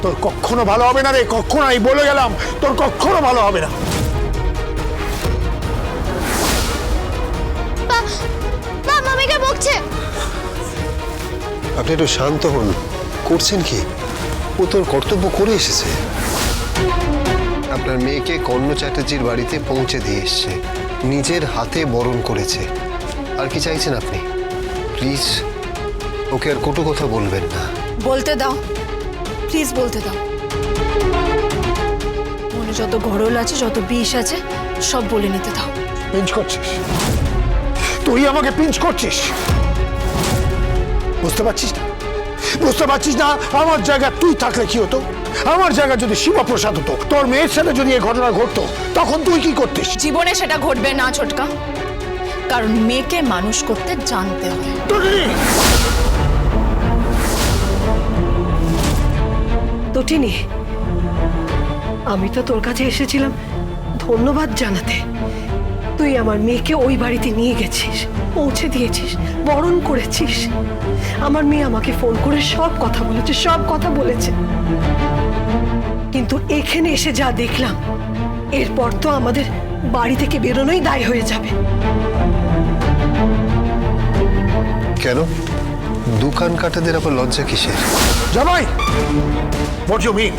তোর কখনো ভালো হবে না রে, কখনো। আমি বলে গেলাম তোর কখনো ভালো হবে না। মামিকে বকছে। আপনি একটু শান্ত হন। করছেন কি? ও তোর কর্তব্য করে এসেছে। আপনার মেয়েকে কর্ণ চ্যাটার্জির বাড়িতে পৌঁছে দিয়ে এসছে, নিজের হাতে বরণ করেছে। আর কি চাইছেন আপনি? প্লিজ ওকে আর কটু কথা বলবেন না। বলতে দাও, প্লিজ বলতে দাও। মনে যত গরল আছে, যত বিষ আছে, সব বলে নিতে দাও। পিঞ্চ করছিস তুই, আমাকে পিঞ্চ করছিস, বুঝতে পারছিস না? বুঝতে পারছিস না? আমার জায়গা তুই থাকলে কি হতো? আমার জায়গা যদি শিবপ্রসাদ হতো, তোর মেয়ের সাথে যদি এই ঘটনা ঘটতো, তখন তুই কি করতিস? জীবনে সেটা ঘটবে না ছোটকা, কারণ মেয়েকে মানুষ করতে জানতে হয়। তটিনী, আমি তো তোর কাছে এসেছিলাম ধন্যবাদ জানাতে। তুই আমার মেয়েকে ওই বাড়িতে নিয়ে গেছিস, পৌঁছে দিয়েছিস, বরণ করেছিস। আমার মেয়ে আমাকে ফোন করে সব কথা বলেছে, সব কথা বলেছে। কিন্তু এখানে এসে যা দেখলাম, এরপর তো আমাদের বাড়ি থেকে বেরোনোই দায় হয়ে যাবে। কেন? দোকান কাটাদের আবার লজ্জা কিসের? জামাই, হোয়াট ইউ মিন?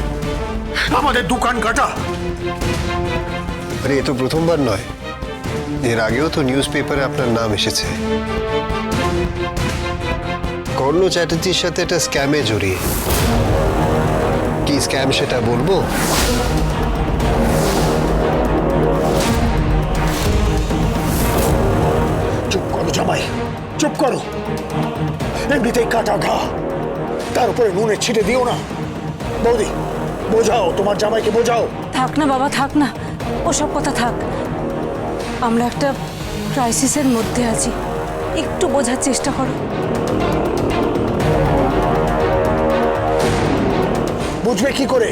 আমাদের দোকান কাটা? আরে এ তো প্রথমবার নয়, এর আগেও তো নিউজ পেপারে আপনার নাম এসেছে। কর্ণ চ্যাটার্জির সাথে একটা স্ক্যামে জড়িয়ে। কি স্ক্যাম সেটা বলবো? চুপ করো জামাই, চুপ করো। এমনিতেই কাটা ঘা, তার উপরে নুনে ছিটে দিও না। বৌদি, বোঝাও তোমার জামাইকে, বোঝাও। থাক না বাবা, থাক না, ওসব কথা থাক। আমরা একটা ক্রাইসিসের মধ্যে আছি, একটু বোঝার চেষ্টা করো। বুঝবে কি করে?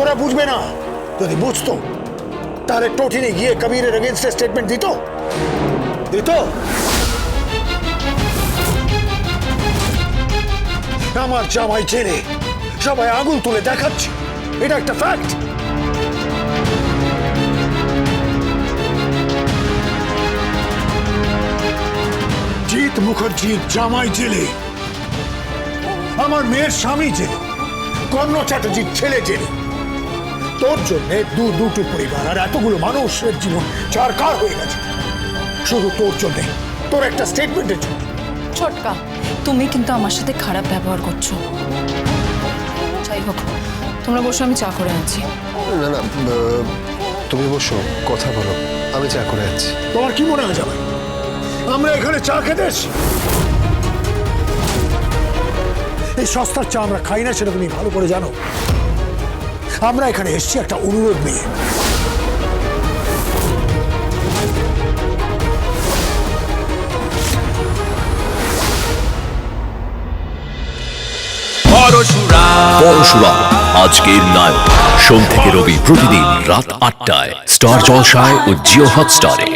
ওরা বুঝবে না। যদি বুঝতো তাহলে টোটিনি গিয়ে কবিরের এগেইনস্টে স্টেটমেন্ট দিত? আমার জামাই জেলে, সবাই আঙুল তুলে দেখাচ্ছে, এটা একটা ফ্যাক্ট। জিৎ মুখার্জির জামাই জেলে, আমার মেয়ের স্বামী জেলে, কর্ণ চ্যাটার্জির ছেলে জেলে। তোর জন্য দুটো পরিবার আর এতগুলো মানুষের জীবন চারকার হয়ে গেছে শুধু তোর জন্য, তোর একটা স্টেটমেন্টের জন্য। ছোটকা, তুমি কিন্তু আমার সাথে খারাপ ব্যবহার করছো। যাই হোক, তোমরা বসো, আমি চা করে আনছি। না না, তুমি বসো, কথা বলো, আমি চা করে আনছি। তোমার কি মনে হয় যাবে আমরা এখানে চা খেতে এসেছি? এই সস্তার চা আমরা খাই না, সেটা তুমি ভালো করে জানো। আমরা এখানে এসেছি একটা অনুরোধ নিয়ে। পরশুরাম আজকের নায়ক, সোম থেকে রবি প্রতিদিন রাত ৮টায় স্টার জলসায় ও জিও হটস্টারে।